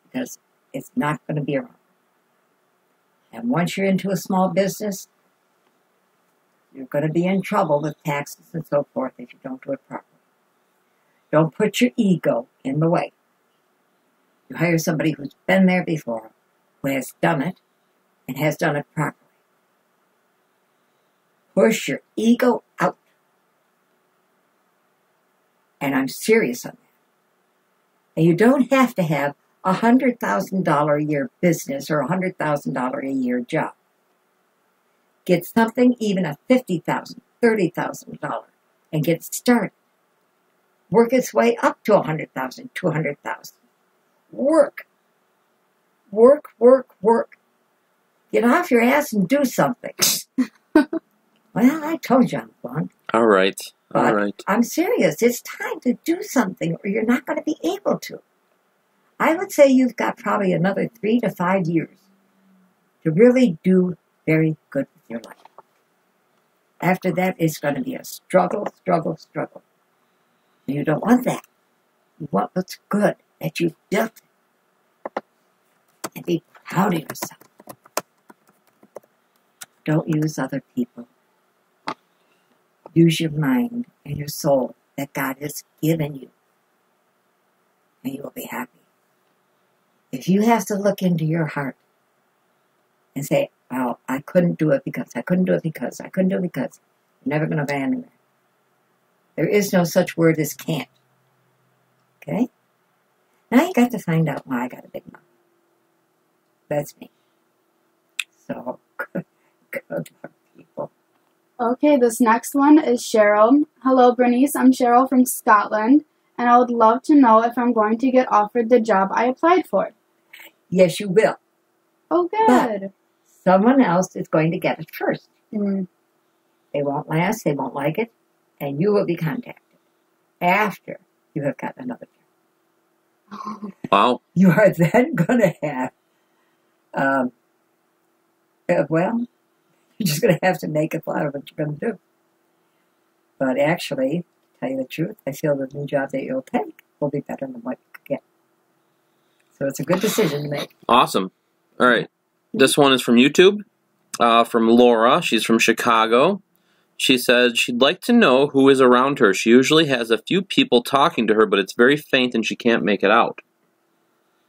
Speaker 2: because it's not going to be around. And once you're into a small business, you're going to be in trouble with taxes and so forth if you don't do it properly. Don't put your ego in the way. You hire somebody who's been there before, who has done it, and has done it properly. Push your ego out. And I'm serious on that. And you don't have to have a $100,000 a year business or a $100,000 a year job. Get something, even a $50,000, $30,000, and get started. Work its way up to $100,000, $200,000. Work. Work, work, work. Get off your ass and do something. Well, I told you I'm fun.
Speaker 1: All right.
Speaker 2: But
Speaker 1: All right.
Speaker 2: I'm serious. It's time to do something or you're not going to be able to. I would say you've got probably another 3 to 5 years to really do very good with your life. After that, it's going to be a struggle, struggle, struggle. You don't want that. You want what's good, that you've built. And be proud of yourself. Don't use other people. Use your mind and your soul that God has given you, and you will be happy. If you have to look into your heart and say, well, I couldn't do it because, you're never going to abandon it. There is no such word as can't. Okay? Now you got to find out why I got a big mouth. That's me. So, good luck, people.
Speaker 3: Okay, this next one is Cheryl. Hello, Bernice. I'm Cheryl from Scotland, and I would love to know if I'm going to get offered the job I applied for.
Speaker 2: Yes, you will.
Speaker 3: Oh, good.
Speaker 2: But someone else is going to get it first.
Speaker 3: Mm.
Speaker 2: They won't last, they won't like it, and you will be contacted after you have gotten another job.
Speaker 1: Wow.
Speaker 2: You are then going to have, well, you're just going to have to make a thought of what you're going to do. But actually, to tell you the truth, I feel the new job that you'll take will be better than what you could get. So it's a good decision to make.
Speaker 1: Awesome. All right. This one is from YouTube, from Laura. She's from Chicago. She says she'd like to know who is around her. She usually has a few people talking to her, but it's very faint and she can't make it out.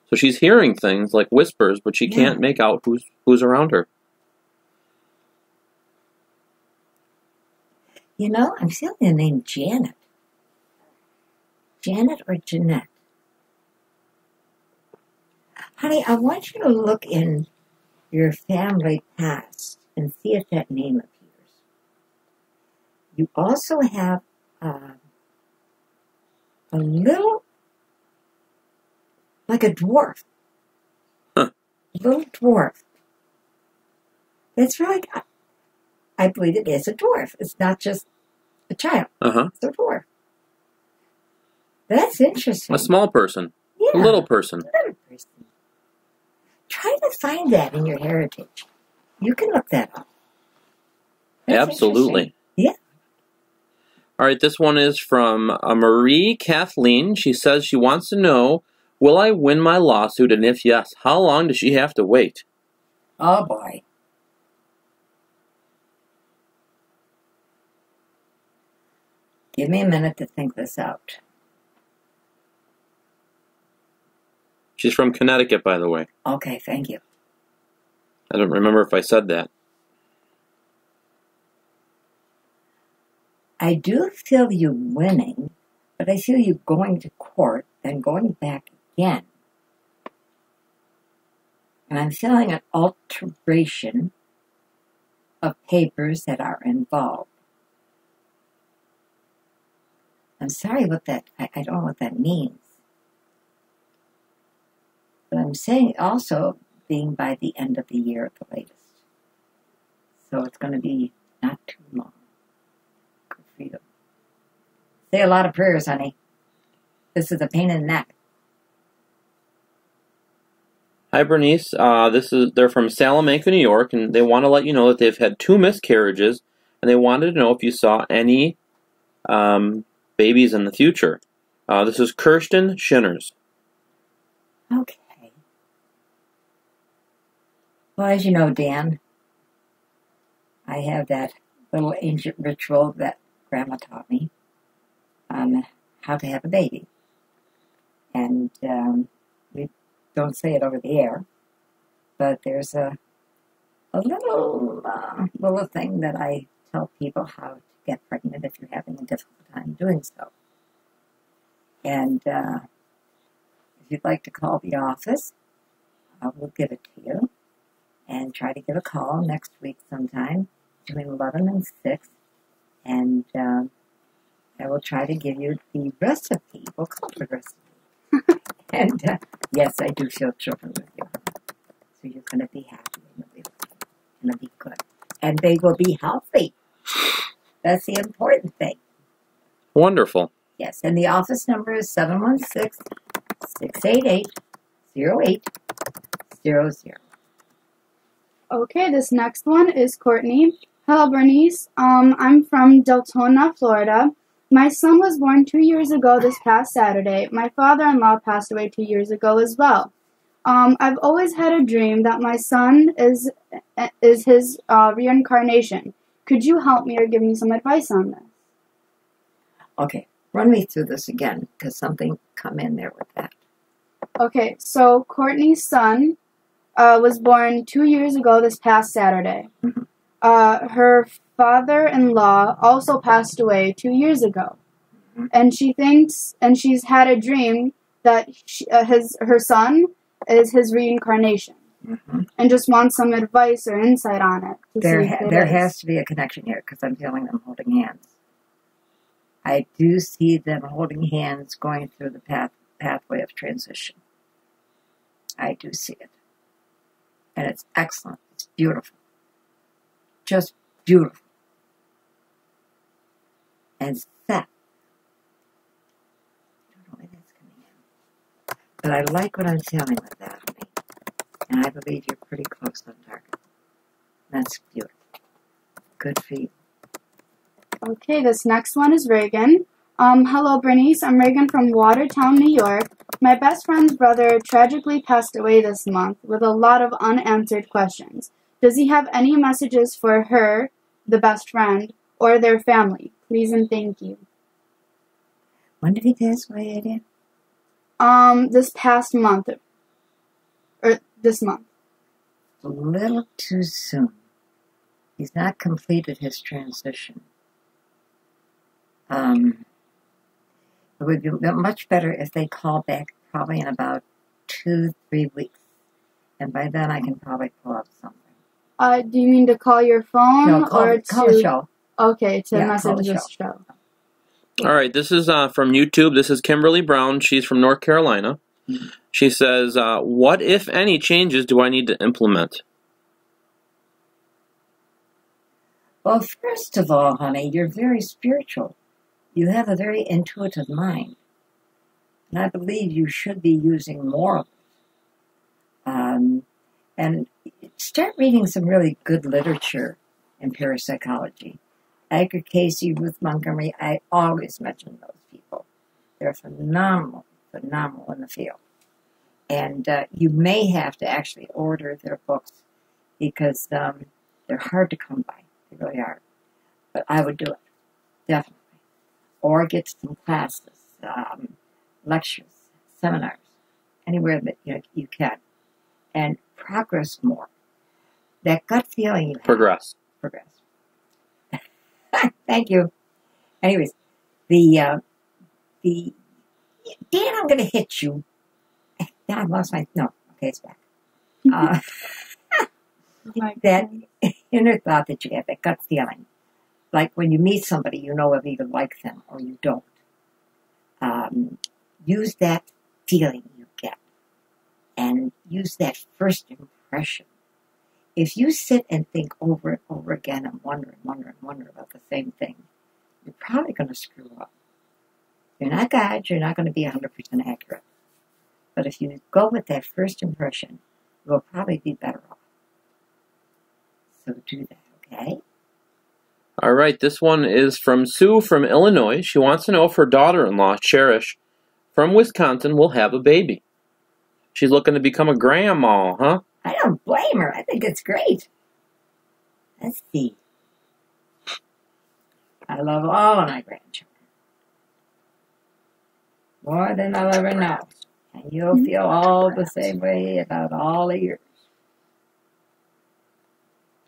Speaker 1: So she's hearing things like whispers, but she can't make out who's around her.
Speaker 2: You know, I'm feeling the name Janet. Janet or Jeanette. Honey, I want you to look in your family past and see if that name appears. You also have a little, like a dwarf.
Speaker 1: Huh.
Speaker 2: Little dwarf. That's right. I believe it is a dwarf. It's not just a child.
Speaker 1: Uh-huh.
Speaker 2: It's a dwarf. That's interesting.
Speaker 1: A small person.
Speaker 2: Yeah.
Speaker 1: A little person.
Speaker 2: A little person. Try to find that in your heritage. You can look that up. That's
Speaker 1: Absolutely.
Speaker 2: Yeah.
Speaker 1: All right, this one is from Marie Kathleen. She says she wants to know, will I win my lawsuit? And if yes, how long does she have to wait?
Speaker 2: Oh, boy. Give me a minute to think this out.
Speaker 1: She's from Connecticut, by the way.
Speaker 2: Okay, thank you.
Speaker 1: I don't remember if I said that.
Speaker 2: I do feel you winning, but I feel you going to court and going back again. And I'm feeling an alteration of papers that are involved. I'm sorry what that, I don't know what that means. But I'm saying also being by the end of the year at the latest. So it's going to be not too long. Good for you. Say a lot of prayers, honey. This is a pain in the neck.
Speaker 1: Hi, Bernice. They're from Salamanca, New York, and they want to let you know that they've had 2 miscarriages, and they wanted to know if you saw any babies in the future. This is Kirsten Shinners.
Speaker 2: Okay. Well, as you know, Dan, I have that little ancient ritual that Grandma taught me on how to have a baby. And we don't say it over the air, but there's a little thing that I tell people how to get pregnant if you're having a difficult time doing so. And if you'd like to call the office, I will give it to you. And try to give a call next week sometime between 11 and 6. And I will try to give you the recipe. We'll call it the recipe. And yes, I do feel children with you. So you're going to be happy and you'll be going to be good. And they will be healthy. That's the important thing.
Speaker 1: Wonderful.
Speaker 2: Yes, and the office number is 716-688-0800.
Speaker 3: Okay, this next one is Courtney. Hello, Bernice. I'm from Deltona, Florida. My son was born 2 years ago this past Saturday. My father-in-law passed away 2 years ago as well. I've always had a dream that my son is his reincarnation. Could you help me or give me some advice on this?
Speaker 2: Okay, run me through this again, because something come in there with that.
Speaker 3: Okay, so Courtney's son was born 2 years ago this past Saturday.
Speaker 2: Mm-hmm.
Speaker 3: Her father-in-law also passed away 2 years ago.
Speaker 2: Mm-hmm.
Speaker 3: And she's had a dream that her son is his reincarnation.
Speaker 2: Mm-hmm.
Speaker 3: And just wants some advice or insight on it.
Speaker 2: There has to be a connection here, because I'm feeling them holding hands. I do see them holding hands going through the pathway of transition. I do see it. And it's excellent. It's beautiful. Just beautiful. And set. I don't know where that's coming in. But I like what I'm feeling with that, honey. And I believe you're pretty close on target. That's beautiful. Good for you.
Speaker 3: Okay, this next one is Reagan. Hello, Bernice. I'm Reagan from Watertown, New York. My best friend's brother tragically passed away this month with a lot of unanswered questions. Does he have any messages for her, the best friend, or their family? Please and thank you.
Speaker 2: When did he pass away again?
Speaker 3: This past month. Or this month.
Speaker 2: A little too soon. He's not completed his transition. It would be much better if they call back probably in about 2-3 weeks. And by then I can probably pull out something.
Speaker 3: Do you mean to call your phone?
Speaker 2: No, call the show.
Speaker 3: Okay, to
Speaker 2: Yeah,
Speaker 3: message
Speaker 2: call the
Speaker 3: this show.
Speaker 1: All right, this is from YouTube. This is Kimberly Brown. She's from North Carolina.
Speaker 2: Mm-hmm.
Speaker 1: She says, what, if any, changes do I need to implement?
Speaker 2: Well, first of all, honey, you're very spiritual. You have a very intuitive mind. And I believe you should be using more of it. And start reading some really good literature in parapsychology. Edgar Casey, Ruth Montgomery, I always mention those people. They're phenomenal in the field. And you may have to actually order their books because they're hard to come by. They really are. But I would do it, definitely. Or get some classes, lectures, seminars, anywhere that you can. And progress more. That gut feeling you have.
Speaker 1: Progress.
Speaker 2: Thank you. Anyways, Dan, I'm going to hit you. Dan, I lost my, no, okay, it's back. That inner thought that you have, that gut feeling. Like when you meet somebody, you know if you like them or you don't. Use that feeling you get. And use that first impression. If you sit and think over and over again and wonder about the same thing, you're probably going to screw up. You're not God, you're not going to be 100% accurate. But if you go with that first impression, you'll probably be better off. So do that, okay?
Speaker 1: All right, this one is from Sue from Illinois. She wants to know if her daughter-in-law, Cherish, from Wisconsin, will have a baby. She's looking to become a grandma, huh?
Speaker 2: I don't blame her. I think it's great. Let's see. I love all of my grandchildren. More than I'll ever know. And you'll feel all the same way about all of yours.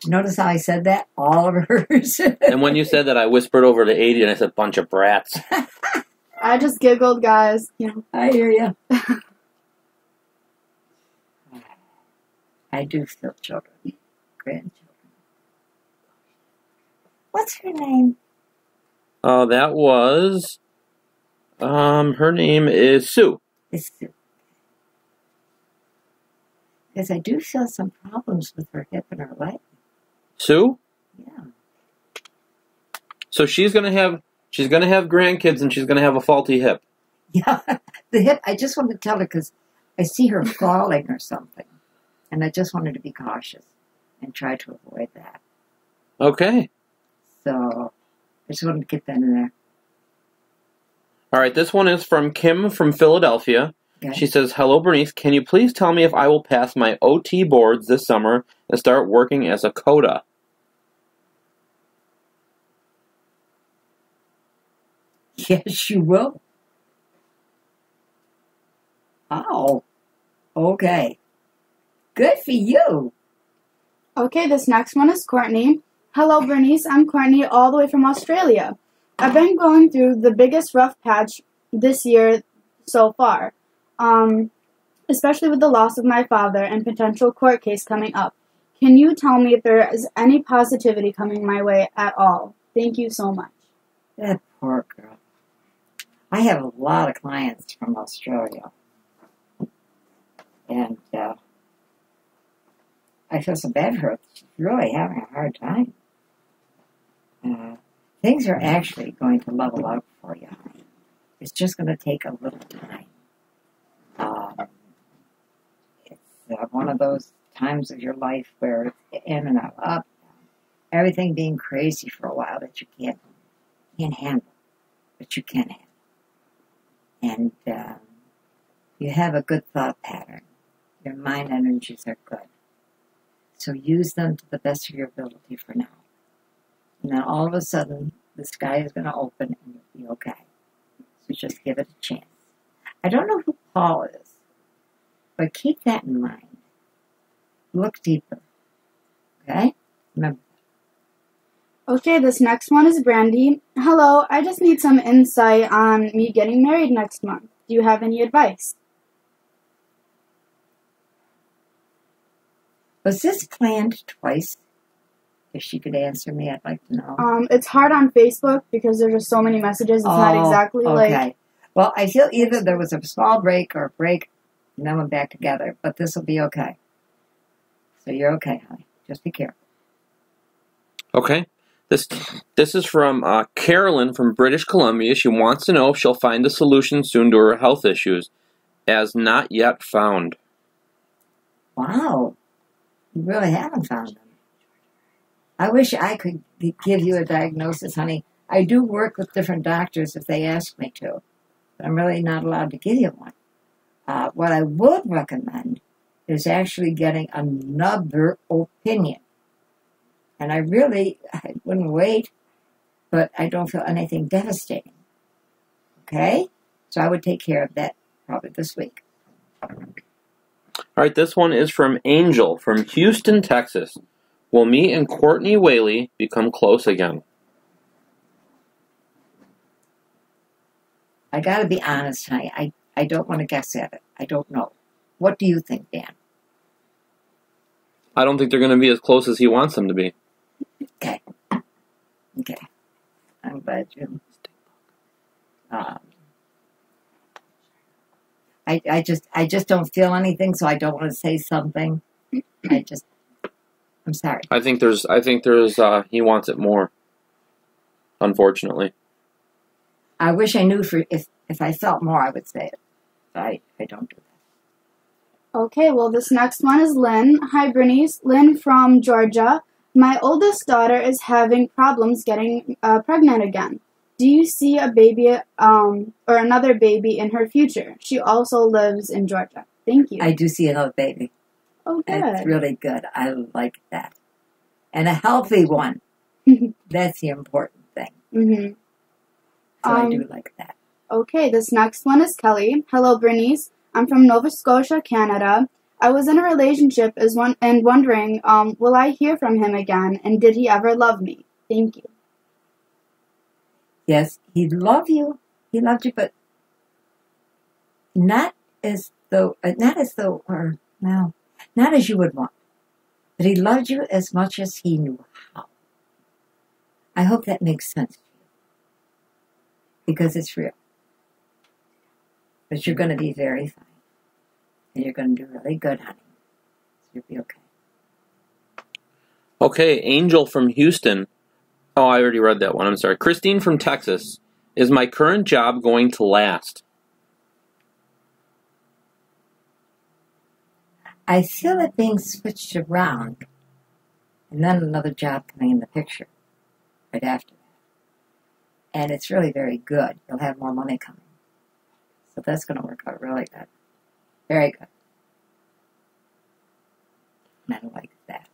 Speaker 2: Notice how I said that? All of hers.
Speaker 1: And when you said that, I whispered over to 80 and I said, bunch of brats.
Speaker 3: I just giggled, guys. Yeah.
Speaker 2: I hear you. I do feel children, grandchildren. What's her name?
Speaker 1: That was, her name is Sue.
Speaker 2: It's Sue. Because I do feel some problems with her hip and her leg.
Speaker 1: Sue?
Speaker 2: Yeah.
Speaker 1: So she's gonna have grandkids and she's gonna have a faulty hip.
Speaker 2: Yeah, the hip, I just wanted to tell her because I see her falling or something. And I just wanted to be cautious and try to avoid that.
Speaker 1: Okay.
Speaker 2: So I just wanted to get that in there.
Speaker 1: All right, this one is from Kim from Philadelphia.
Speaker 2: Okay.
Speaker 1: She says, "Hello, Bernice. Can you please tell me if I will pass my OT boards this summer and start working as a coda?"
Speaker 2: Yes, you will. Oh, okay. Good for you.
Speaker 3: Okay, this next one is Courtney. Hello, Bernice. I'm Courtney, all the way from Australia. I've been going through the biggest rough patch this year so far, especially with the loss of my father and potential court case coming up. Can you tell me if there is any positivity coming my way at all? Thank you so much.
Speaker 2: That poor girl. I have a lot of clients from Australia. And I feel so bad for her. She's really having a hard time. Things are actually going to level out for you. It's just going to take a little time. It's one of those times of your life where it's in and out, up, down. Everything being crazy for a while that you can't handle, but you can handle. And you have a good thought pattern. Your mind energies are good. So use them to the best of your ability for now. And then all of a sudden, the sky is going to open and you'll be okay. So just give it a chance. I don't know who Paul is, but keep that in mind. Look deeper. Okay? Remember.
Speaker 3: Okay, this next one is Brandy. Hello, I just need some insight on me getting married next month. Do you have any advice?
Speaker 2: Was this planned twice? If she could answer me, I'd like to know.
Speaker 3: It's hard on Facebook because there's just so many messages. It's not exactly
Speaker 2: okay. Well, I feel either there was a small break or a break, and then we're back together. But this will be okay. So you're okay, honey. Just be careful.
Speaker 1: Okay. This is from Carolyn from British Columbia. She wants to know if she'll find a solution soon to her health issues, as not yet found.
Speaker 2: Wow. You really haven't found them. I wish I could give you a diagnosis, honey. I do work with different doctors if they ask me to, but I'm really not allowed to give you one. What I would recommend is actually getting another opinion. And I wouldn't wait, but I don't feel anything devastating. Okay? So I would take care of that probably this week.
Speaker 1: All right, this one is from Angel from Houston, Texas. Will me and Courtney Whaley become close again?
Speaker 2: I got to be honest, honey. I don't want to guess at it. I don't know. What do you think, Dan?
Speaker 1: I don't think they're going to be as close as he wants them to be.
Speaker 2: Okay. Okay. I'm glad you... I just don't feel anything, so I don't want to say something. I'm sorry.
Speaker 1: I think there's he wants it more. Unfortunately.
Speaker 2: I wish I knew if I felt more, I would say it. But I don't do that.
Speaker 3: Okay, well, this next one is Lynn. Hi, Bernice. Lynn from Georgia. My oldest daughter is having problems getting pregnant again. Do you see a baby or another baby in her future? She also lives in Georgia. Thank you.
Speaker 2: I do see another baby.
Speaker 3: Oh, good.
Speaker 2: That's really good. I like that. And a healthy one. That's the important thing.
Speaker 3: Mm-hmm.
Speaker 2: So I do like that.
Speaker 3: Okay, this next one is Kelly. Hello, Bernice. I'm from Nova Scotia, Canada. I was in a relationship and wondering, will I hear from him again, and did he ever love me? Thank you.
Speaker 2: Yes, he loved you, but not as you would want. But he loved you as much as he knew how. I hope that makes sense to you. Because it's real. But you're going to be very fine. And you're going to do really good, honey. So you'll be okay.
Speaker 1: Okay, Angel from Houston. Oh, I already read that one. I'm sorry. Christine from Texas. Is my current job going to last?
Speaker 2: I feel it being switched around. And then another job coming in the picture right after that. And it's really very good. You'll have more money coming. So that's going to work out really good. Very good. I like that.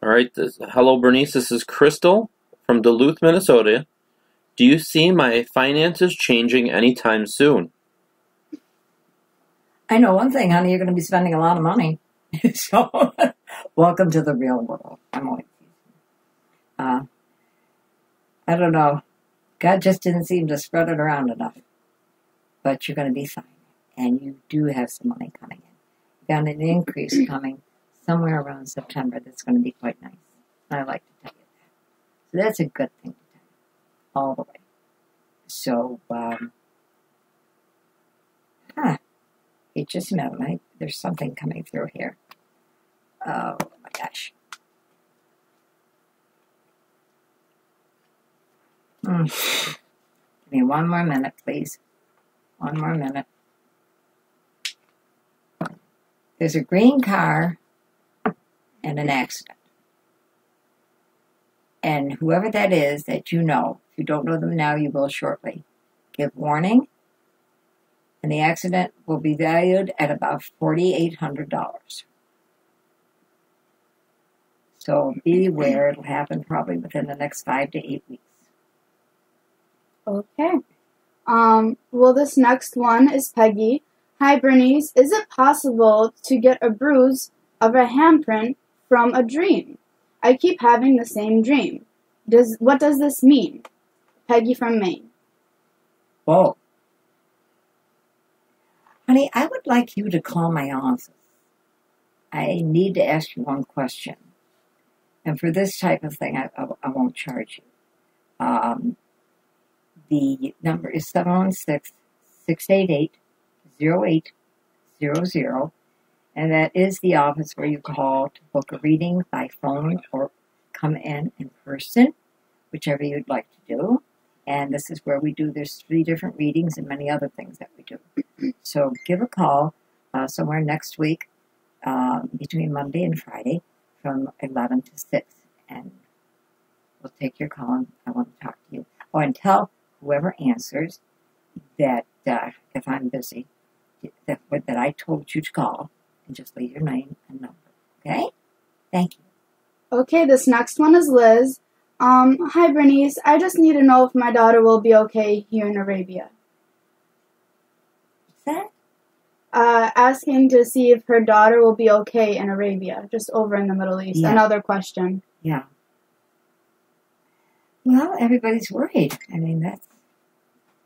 Speaker 1: All right. Hello, Bernice. This is Crystal from Duluth, Minnesota. Do you see my finances changing anytime soon?
Speaker 2: I know one thing, honey. You're going to be spending a lot of money. So, welcome to the real world. I'm only teasing. I don't know. God just didn't seem to spread it around enough. But you're going to be fine. And you do have some money coming in. You've got an increase coming somewhere around September that's going to be quite nice. I like to tell you that. So that's a good thing to tell you. All the way. So, it just meant there's something coming through here. Oh my gosh. Give me one more minute, please. One more minute. There's a green car and an accident. And whoever that is that you know, if you don't know them now, you will shortly. Give warning. And the accident will be valued at about $4,800. So be aware, it'll happen probably within the next 5 to 8 weeks.
Speaker 3: Okay. Well, this next one is Peggy. Hi, Bernice. Is it possible to get a bruise of a handprint from a dream? I keep having the same dream. What does this mean? Peggy from Maine.
Speaker 2: Whoa. Honey, I would like you to call my office. I need to ask you one question. And for this type of thing, I won't charge you. The number is 716-688-0800. And that is the office where you call to book a reading by phone or come in person, whichever you'd like to do. And this is where we do, there's 3 different readings and many other things that we do. So give a call somewhere next week between Monday and Friday from 11 to 6. And we'll take your call and I want to talk to you. Oh, and tell whoever answers that if I'm busy, that I told you to call and just leave your name and number. Okay? Thank you.
Speaker 3: Okay, this next one is Liz. Hi, Bernice. I just need to know if my daughter will be okay here in Arabia.
Speaker 2: What's that?
Speaker 3: Asking to see if her daughter will be okay in Arabia, just over in the Middle East.
Speaker 2: Yeah.
Speaker 3: Another question.
Speaker 2: Yeah. Well, everybody's worried. I mean, that's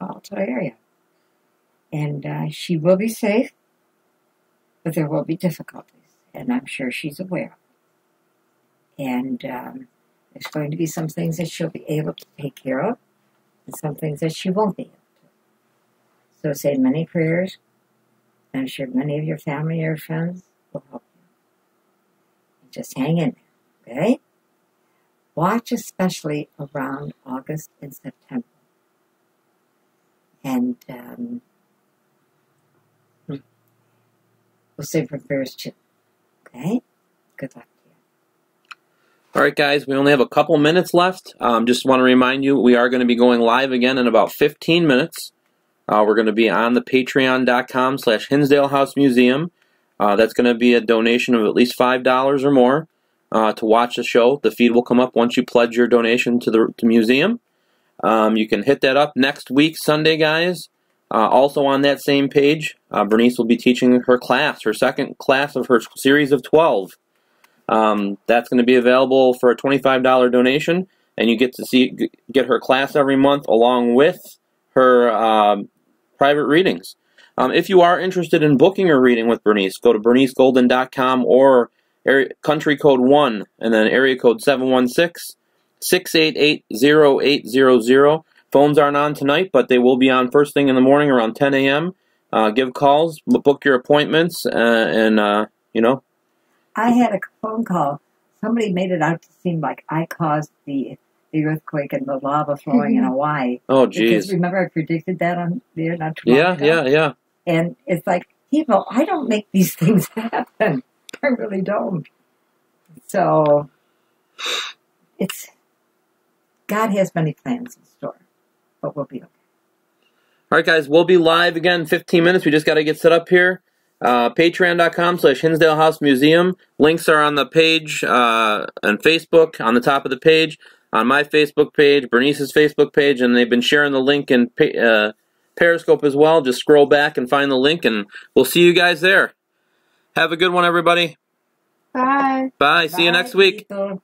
Speaker 2: a volatile area. And she will be safe, but there will be difficulties. And I'm sure she's aware of it. And there's going to be some things that she'll be able to take care of, and some things that she won't be able to. So say many prayers. I'm sure many of your family or friends will help you. Just hang in there, okay? Watch especially around August and September. And we'll say for prayers too, okay? Good luck to you.
Speaker 1: All right, guys, we only have a couple minutes left. Just want to remind you, we are going to be going live again in about 15 minutes. We're going to be on the patreon.com/Hinsdale House Museum. That's going to be a donation of at least $5 or more to watch the show. The feed will come up once you pledge your donation to the museum. You can hit that up next week, Sunday, guys. Also on that same page, Bernice will be teaching her class, her second class of her series of 12. That's going to be available for a $25 donation, and you get to get her class every month along with her private readings. If you are interested in booking a reading with Bernice, go to bernicegolden.com or country code 1 and then area code 716-688-0800. Phones aren't on tonight, but they will be on first thing in the morning around 10 a.m. Give calls, book your appointments, and you know.
Speaker 2: I had a phone call. Somebody made it out to seem like I caused the earthquake and the lava flowing in Hawaii.
Speaker 1: Oh, geez.
Speaker 2: Because remember I predicted that on there not too long ago?
Speaker 1: Yeah.
Speaker 2: And it's like, people, I don't make these things happen. I really don't. So, God has many plans in store, but we'll be okay.
Speaker 1: All right, guys, we'll be live again in 15 minutes. We just got to get set up here. Patreon.com/Hinsdale House Museum. Links are on the page on Facebook, on the top of the page, on my Facebook page, Bernice's Facebook page, and they've been sharing the link in Periscope as well. Just scroll back and find the link, and we'll see you guys there. Have a good one, everybody.
Speaker 3: Bye.
Speaker 1: Bye. See you next week.
Speaker 2: People.